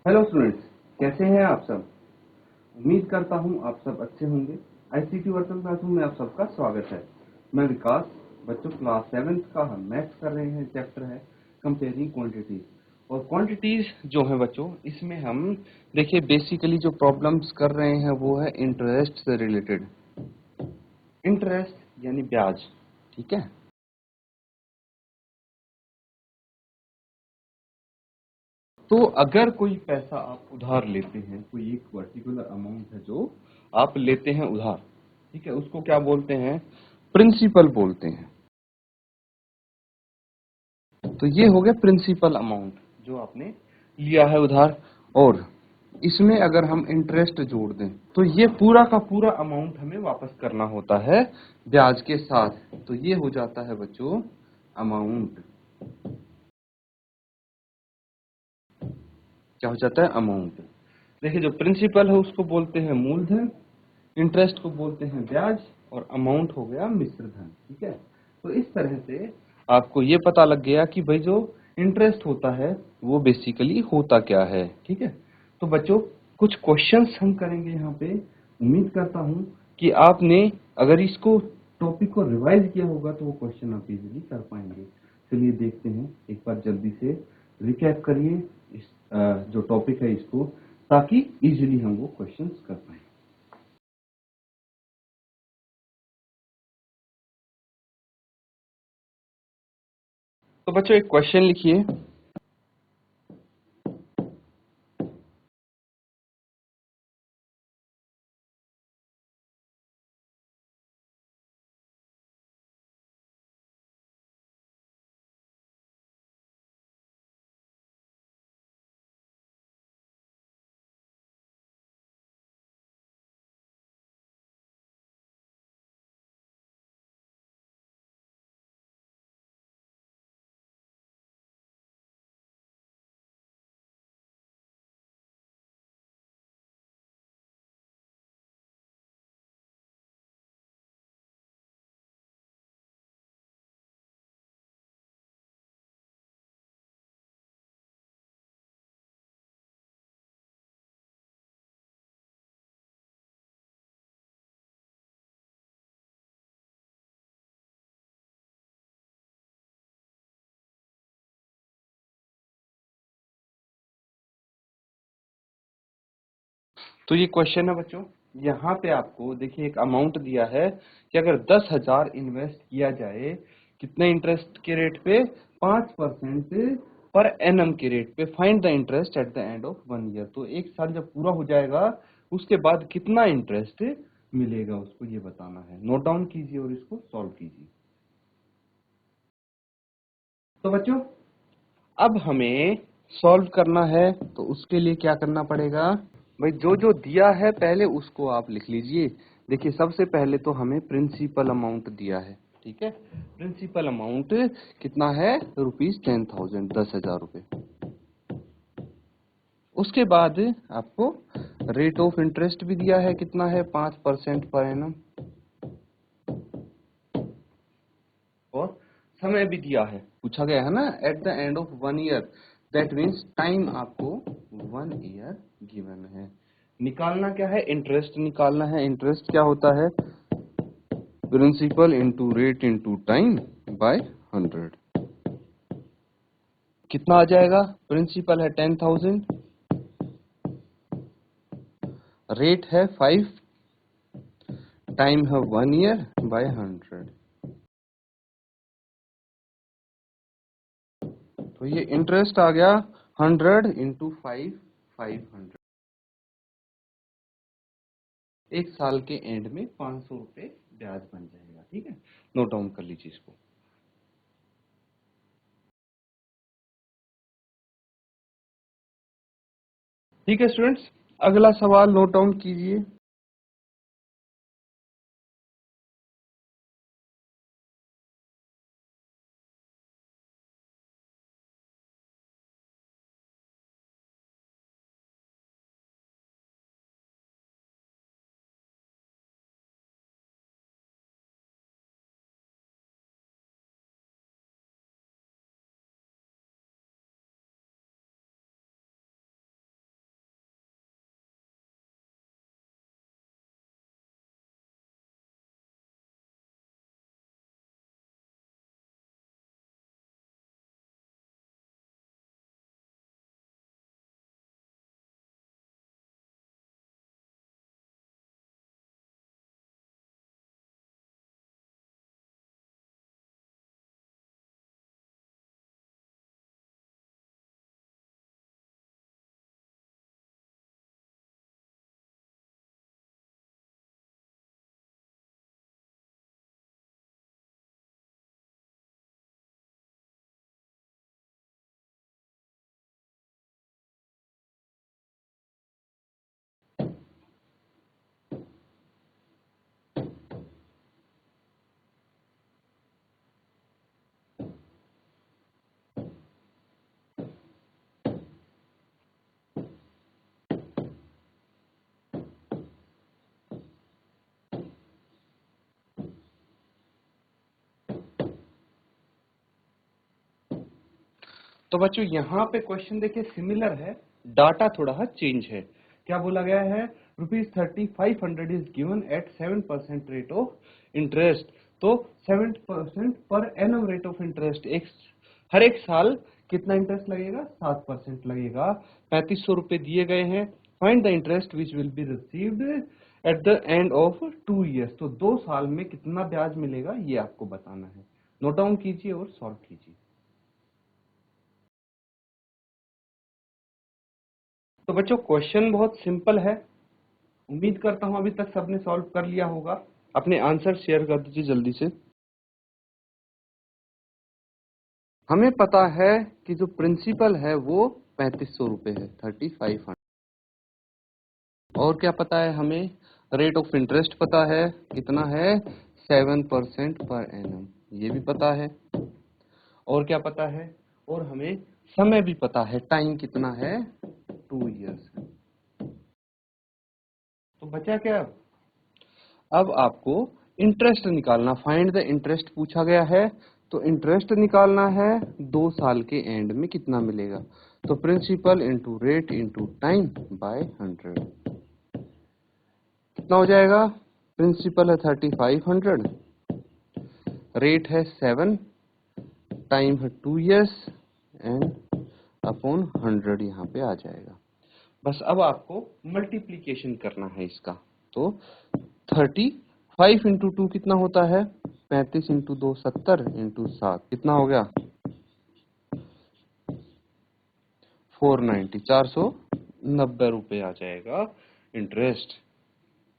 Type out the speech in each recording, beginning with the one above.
Hello students, कैसे हैं आप सब। उम्मीद करता हूं आप सब अच्छे होंगे। आईसीटी वर्चुअल क्लासरूम में आप सबका स्वागत है। मैं विकास। बच्चों, क्लास 7th का हम मैथ्स कर रहे हैं। चैप्टर है कंपेयरिंग क्वांटिटीज। और क्वांटिटीज जो है बच्चों, इसमें हम देखिए बेसिकली जो प्रॉब्लम्स कर रहे हैं वो है इंटरेस्ट से रिलेटेड। इंटरेस्ट यानी ब्याज, ठीक है। तो अगर कोई पैसा आप उधार लेते हैं, कोई एक पर्टिकुलर अमाउंट है जो आप लेते हैं उधार, ठीक है, उसको क्या बोलते हैं? प्रिंसिपल बोलते हैं। तो ये हो गया प्रिंसिपल अमाउंट जो आपने लिया है उधार। और इसमें अगर हम इंटरेस्ट जोड़ दें तो ये पूरा का पूरा अमाउंट हमें वापस करना होता है ब्याज के साथ। तो ये हो जाता है बच्चों अमाउंट। क्या हो जाता है? अमाउंट। देखिए, जो प्रिंसिपल है उसको बोलते हैं मूलधन, इंटरेस्ट को बोलते हैं ब्याज, और अमाउंट हो गया मिश्र धन, ठीक है। तो इस तरह से आपको ये पता लग गया कि भाई जो इंटरेस्ट होता है वो बेसिकली होता क्या है, ठीक है। तो बच्चों, कुछ क्वेश्चंस हम करेंगे यहाँ पे। उम्मीद करता हूँ कि आपने अगर इसको टॉपिक को रिवाइज किया होगा तो वो क्वेश्चन आप इजीली कर पाएंगे। चलिए देखते हैं, एक बार जल्दी से रिकैप करिए इस जो टॉपिक है इसको, ताकि इजीली हम वो क्वेश्चंस कर पाए। तो बच्चों, एक क्वेश्चन लिखिए। तो ये क्वेश्चन है बच्चों। यहाँ पे आपको देखिए एक अमाउंट दिया है कि अगर 10,000 इन्वेस्ट किया जाए, कितने इंटरेस्ट के रेट पे? 5% पर एनम के रेट पे। Find the interest eight the end of 1 year. तो एक साल जब पूरा हो जाएगा उसके बाद कितना इंटरेस्ट मिलेगा उसको ये बताना है। नोट डाउन कीजिए और इसको सॉल्व कीजिए। तो बच्चों, अब हमें सॉल्व करना है तो उसके लिए क्या करना पड़ेगा? भाई जो जो दिया है पहले उसको आप लिख लीजिए। देखिए, सबसे पहले तो हमें प्रिंसिपल अमाउंट दिया है, ठीक है। प्रिंसिपल अमाउंट कितना है? ₹10,000, 10,000 रुपए। उसके बाद आपको रेट ऑफ इंटरेस्ट भी दिया है, कितना है? 5% पर एनम। और समय भी दिया है, पूछा गया है ना, eight the end of 1 year. That means time आपको 1 ईयर गिवन है। निकालना क्या है? इंटरेस्ट निकालना है। इंटरेस्ट क्या होता है? Principal into rate into time by 100। कितना आ जाएगा? प्रिंसिपल है 10,000, रेट है 5, टाइम है 1 ईयर बाय 100। तो ये इंटरेस्ट आ गया 100 इंटू 5, 500। एक साल के एंड में 500 रुपए ब्याज बन जाएगा, ठीक है। नोट डाउन कर लीजिए इसको। ठीक है स्टूडेंट्स, अगला सवाल नोट डाउन कीजिए। तो बच्चों यहाँ पे क्वेश्चन देखिए सिमिलर है, डाटा थोड़ा चेंज है। क्या बोला गया है, ₹3500 is given at 7% rate of interest. तो 7% per annum rate of interest, हर एक साल कितना इंटरेस्ट लगेगा, 7% लगेगा। 3500 रुपए दिए गए हैं। Find the interest which will be received eight the end of 2 years. तो 2 साल में कितना ब्याज मिलेगा ये आपको बताना है। नोट डाउन कीजिए और सॉल्व कीजिए। तो बच्चों क्वेश्चन बहुत सिंपल है, उम्मीद करता हूं अभी तक सबने सॉल्व कर लिया होगा। अपने आंसर शेयर कर दीजिए जल्दी से। हमें पता है कि जो प्रिंसिपल है वो 3500 रुपए है, 3500। और क्या पता है हमें, रेट ऑफ इंटरेस्ट पता है कितना है, 7% पर एनम, ये भी पता है। और क्या पता है, और हमें समय भी पता है, टाइम कितना है, 2 ईयर्स है। तो बचा क्या, अब आपको इंटरेस्ट निकालना, फाइंड द इंटरेस्ट पूछा गया है। तो इंटरेस्ट निकालना है 2 साल के एंड में कितना मिलेगा। तो principal into rate into time by 100 कितना हो जाएगा। प्रिंसिपल है 3500, रेट है 7, टाइम है 2 ईयर्स एंड अपॉन 100 यहाँ पे आ जाएगा। बस अब आपको मल्टीप्लीकेशन करना है इसका। तो 35 इंटू 2 कितना होता है, 35 इंटू 2 70 इंटू 7 कितना हो गया, 490, 490 रुपए आ जाएगा इंटरेस्ट।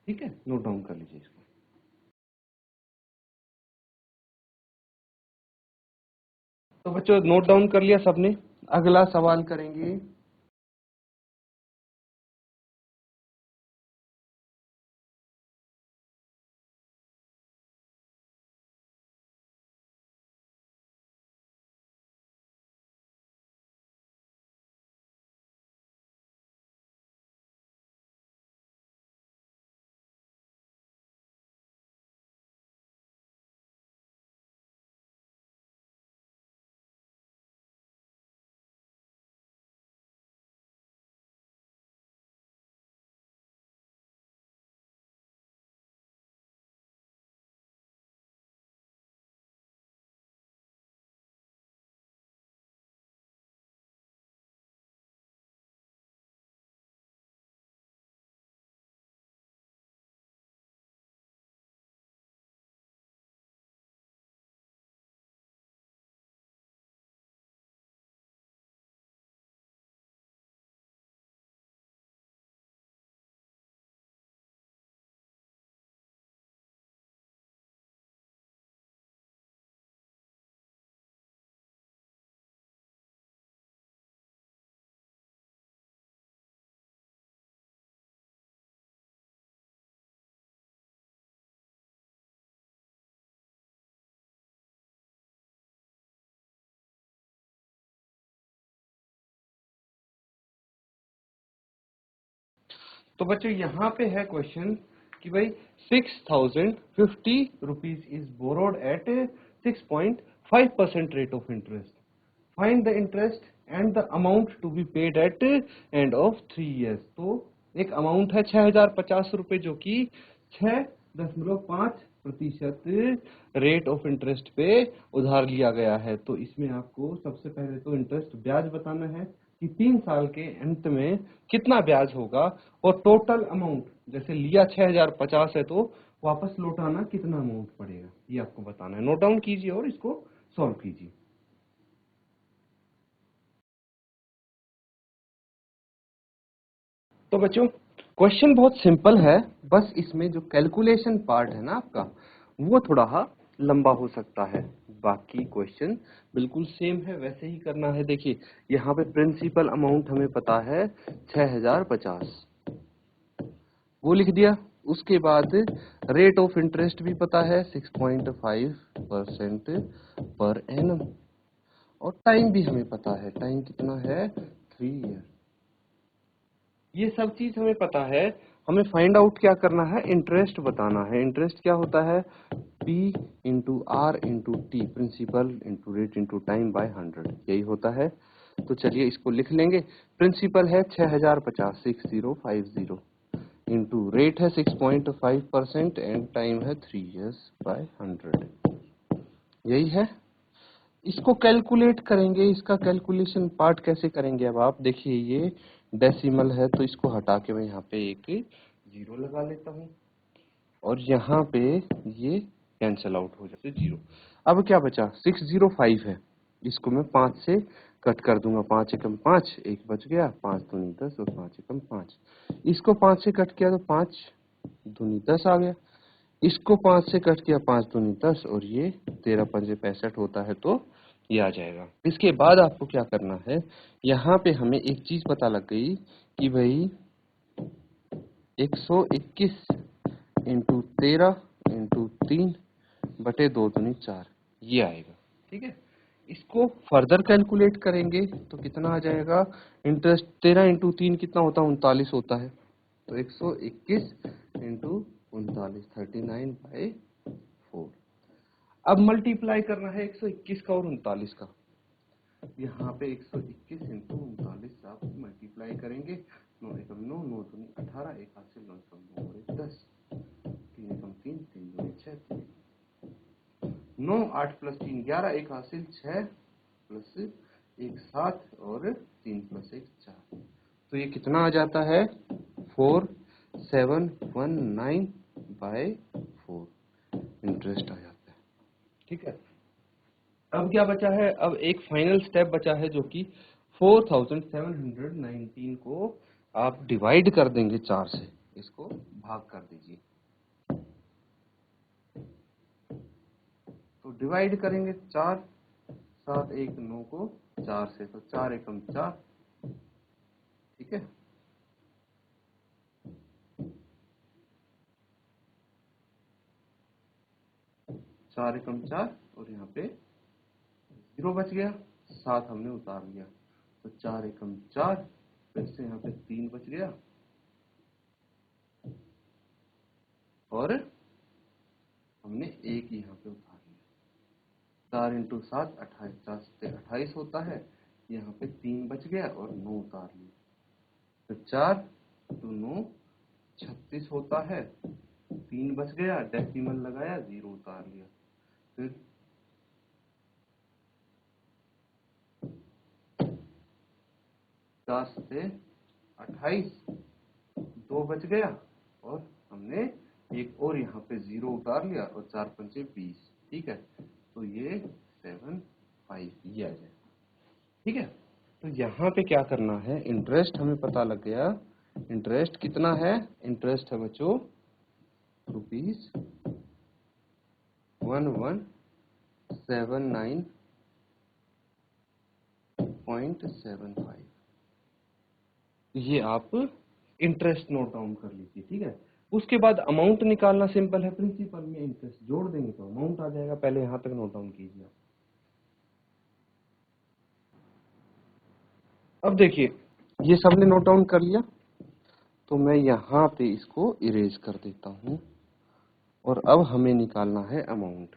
ठीक है, नोट डाउन कर लीजिए इसको। तो बच्चों नोट डाउन कर लिया सबने, अगला सवाल करेंगे। तो बच्चों यहाँ पे है क्वेश्चन कि भाई 6050 rupees is borrowed at 6.5% rate of interest. Find the interest and the amount to be paid at end of 3 years. तो एक अमाउंट है 6050 रुपए जो कि 6.5% रेट ऑफ इंटरेस्ट पे उधार लिया गया है। तो इसमें आपको सबसे पहले तो इंटरेस्ट ब्याज बताना है कि 3 साल के अंत में कितना ब्याज होगा, और टोटल अमाउंट जैसे लिया 6050 है तो वापस लौटाना कितना अमाउंट पड़ेगा ये आपको बताना है। नोट डाउन कीजिए और इसको सॉल्व कीजिए। तो बच्चों क्वेश्चन बहुत सिंपल है, बस इसमें जो कैलकुलेशन पार्ट है ना आपका, वो थोड़ा लंबा हो सकता है। बाकी क्वेश्चन बिल्कुल सेम है, वैसे ही करना है। देखिए यहाँ पे प्रिंसिपल अमाउंट हमें पता है 6050, वो लिख दिया। उसके बाद रेट ऑफ इंटरेस्ट भी पता है 6.5% पर एनम, और टाइम भी हमें पता है, टाइम कितना है, 3 ईयर। ये सब चीज हमें पता है। हमें फाइंड आउट क्या करना है, इंटरेस्ट बताना है। इंटरेस्ट क्या होता है, P into R into T, principal into rate into time by 100, यही होता है। तो चलिए इसको लिख लेंगे। प्रिंसिपल है 6050 6050 इंटू रेट है 6.5% एंड टाइम है 3 years बाय 100। यही है। इसको कैलकुलेट करेंगे, इसका कैलकुलेशन पार्ट कैसे करेंगे। अब आप देखिए ये डेसिमल है तो इसको हटा के मैं यहाँ पे एक जीरो लगा लेता हूँ और यहाँ पे ये कैंसल आउट हो जाते जीरो। अब क्या बचा 605 है, इसको मैं 5 से कट कर दूंगा। 5 एकम 5, एक बच गया, 5 दूनी 10 और 5 एकम 5। इसको 5 से कट किया तो 5 दूनी 10 आ गया। इसको 5 से कट किया, 5 दूनी 10 और ये 13 पंजे 65 होता है तो ये आ जाएगा। इसके बाद आपको क्या करना है, यहाँ पे हमें एक चीज पता लग गई कि भाई 121 इंटू 13 इंटू 3 बटे 2 दूनी 4 ये आएगा। ठीक है, इसको फर्दर कैलकुलेट करेंगे तो कितना आ जाएगा। इंटरेस्ट 13 इंटू 3 कितना होता है 39 होता है, तो 121 इंटू 39 39/4। अब मल्टीप्लाई करना है 121 का और 39 का। यहाँ पे 121 इंटू 39 आप मल्टीप्लाई करेंगे। 9 एकम 9, 9 दूनी 18, एक हाथ से 9 एकम 9 और 10, 3 एकम 3, 3 दूनी 6, 9 8 प्लस 3 11, एक हासिल 6 प्लस 1 7 और 3 प्लस 1 4। तो ये कितना आ जाता है 4719/4 इंटरेस्ट आ जाता है। ठीक है, अब क्या बचा है, अब एक फाइनल स्टेप बचा है जो कि 4719 को आप डिवाइड कर देंगे 4 से, इसको भाग कर दीजिए। तो डिवाइड करेंगे 4 7 1 9 को 4 से, तो 4 एकम 4। ठीक है, चार एकम 4 और यहाँ पे 0 बच गया, 7 हमने उतार लिया, तो 4 एकम 4, फिर से यहाँ पे 3 बच गया और हमने 1 यहाँ पे उतार लिया। 4 इंटू 7 28, 4 से 28 होता है, यहाँ पे 3 बच गया और 9 उतार लिया, तो 4 तो 9 36 होता है, 3 बच गया, डेसिमल लगाया, 0 उतार लिया, फिर 4 से 28, 2 बच गया और हमने एक और यहाँ पे 0 उतार लिया और 4 पंचे 20। ठीक है, तो ये 7 5 ये आ जाएगा। ठीक है, तो यहाँ पे क्या करना है, इंटरेस्ट हमें पता लग गया। इंटरेस्ट कितना है, इंटरेस्ट है बच्चों ₹1179.75। ये आप इंटरेस्ट नोट डाउन कर लीजिए। ठीक है, उसके बाद अमाउंट निकालना सिंपल है, प्रिंसिपल में इंटरेस्ट जोड़ देंगे तो अमाउंट आ जाएगा। पहले यहां तक नोट डाउन कीजिए। अब देखिए ये सबने नोट डाउन कर लिया, तो मैं यहाँ पे इसको इरेज कर देता हूं और अब हमें निकालना है अमाउंट।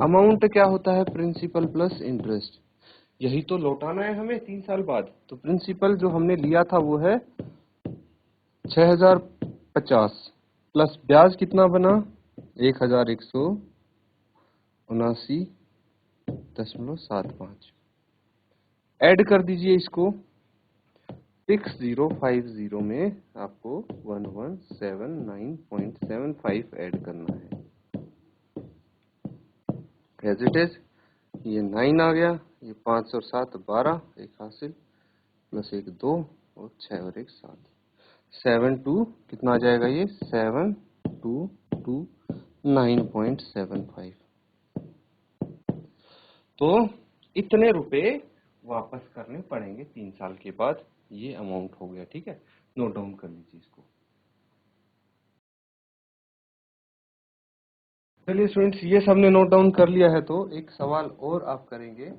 अमाउंट क्या होता है, प्रिंसिपल प्लस इंटरेस्ट। यही तो लौटाना है हमें 3 साल बाद। तो प्रिंसिपल जो हमने लिया था वो है 6050 प्लस ब्याज कितना बना 1179.75। ऐड कर दीजिए इसको, 6050 में आपको 1179.75 ऐड करना है। एज इट इज ये 9 आ गया, ये 5 और 7 12, एक हासिल प्लस एक 2 और 6 और एक 7, 7 2 कितना आ जाएगा, ये 7229.75। तो इतने रुपए वापस करने पड़ेंगे 3 साल के बाद। ये अमाउंट हो गया। ठीक है, नोट डाउन कर लीजिए इसको। चलिए स्टूडेंट्स, ये सबने नोट डाउन कर लिया है, तो एक सवाल और आप करेंगे।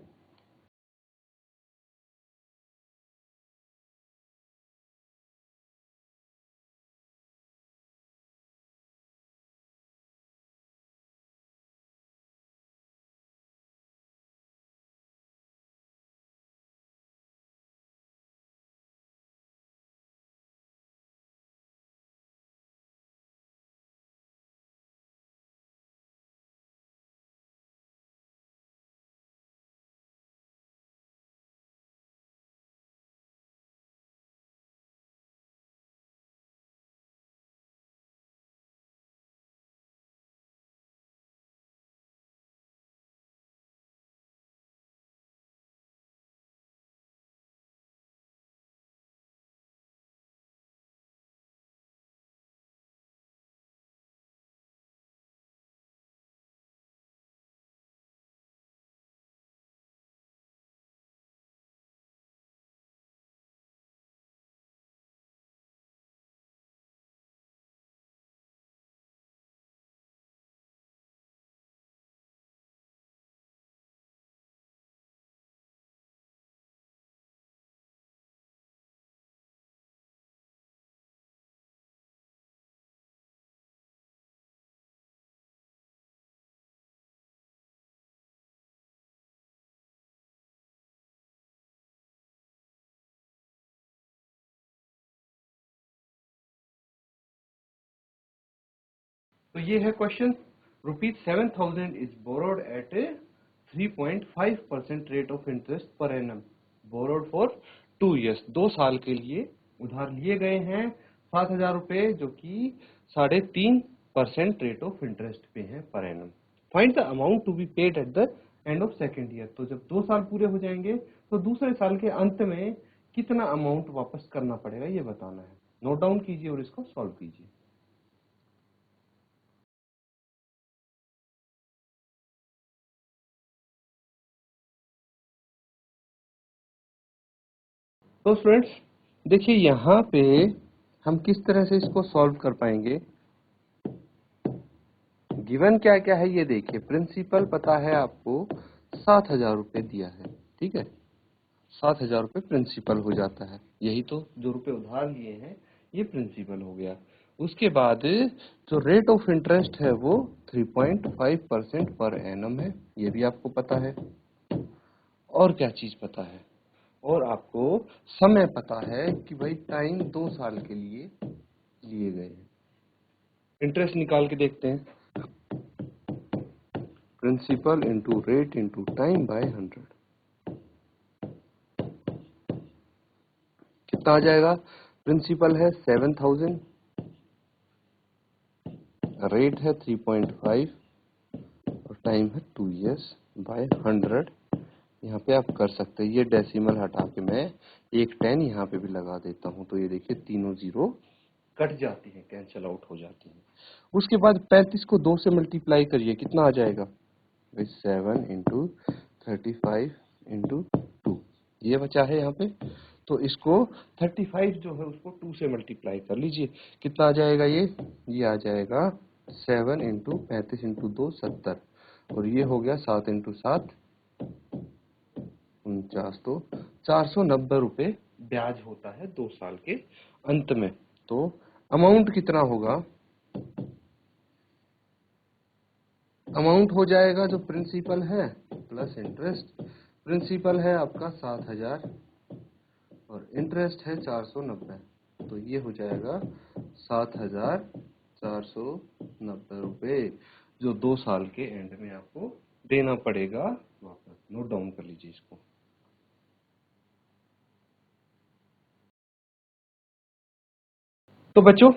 तो ये है question, ₹7,000 is borrowed at 3.5% rate of interest per annum, borrowed for 2 years, 2 साल के लिए उधार लिए गए हैं 7,000 रुपए, जो कि 3.5% रेट ऑफ इंटरेस्ट पे है per annum. Find the amount to be paid at the end of second year. तो जब 2 साल पूरे हो जाएंगे तो दूसरे साल के अंत में कितना अमाउंट वापस करना पड़ेगा ये बताना है। नोट डाउन कीजिए और इसको सॉल्व कीजिए। तो स्टूडेंट्स देखिए यहाँ पे हम किस तरह से इसको सॉल्व कर पाएंगे। गिवन क्या क्या है ये देखिए, प्रिंसिपल पता है आपको 7,000 रुपए दिया है, ठीक है, 7,000 रुपए प्रिंसिपल हो जाता है, यही तो जो रुपए उधार लिए हैं ये प्रिंसिपल हो गया। उसके बाद जो रेट ऑफ इंटरेस्ट है वो 3.5% पर एनम है, ये भी आपको पता है। और क्या चीज पता है, और आपको समय पता है कि भाई टाइम 2 साल के लिए लिए गए हैं। इंटरेस्ट निकाल के देखते हैं, principal into rate into time by 100 कितना आ जाएगा। प्रिंसिपल है 7,000, रेट है 3.5 और टाइम है 2 years बाय 100। यहाँ पे आप कर सकते हैं, ये डेसिमल हटा के मैं एक 10 यहाँ पे भी लगा देता हूँ, तो ये देखिए तीनों जीरो कट जाती है, कैंसिल आउट हो जाती है। उसके बाद 35 को 2 से मल्टीप्लाई करिए, कितना आ जाएगा, 7 इंटू 35 इंटू 2, ये बचा है यहाँ पे। तो इसको 35 जो है उसको 2 से मल्टीप्लाई कर लीजिए, कितना आ जाएगा, ये आ जाएगा 7 इंटू 35 इंटू 2 70, और ये हो गया 7 इंटू 7 49, तो 490 रुपए ब्याज होता है 2 साल के अंत में। तो अमाउंट कितना होगा, अमाउंट हो जाएगा जो प्रिंसिपल है प्लस इंटरेस्ट। प्रिंसिपल है आपका 7,000 और इंटरेस्ट है 490, तो ये हो जाएगा 7,490 रुपए, जो 2 साल के एंड में आपको देना पड़ेगा वापस। नोट डाउन कर लीजिए इसको। तो बच्चों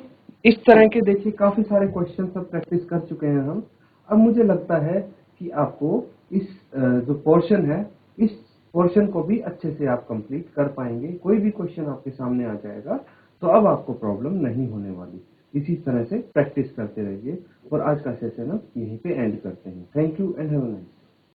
इस तरह के देखिए काफी सारे क्वेश्चन सब प्रैक्टिस कर चुके हैं हम। अब मुझे लगता है कि आपको इस जो पोर्शन है इस पोर्शन को भी अच्छे से आप कंप्लीट कर पाएंगे। कोई भी क्वेश्चन आपके सामने आ जाएगा तो अब आपको प्रॉब्लम नहीं होने वाली। इसी तरह से प्रैक्टिस करते रहिए और आज का सेशन हम यहीं पे एंड करते हैं। Thank you and have a nice day.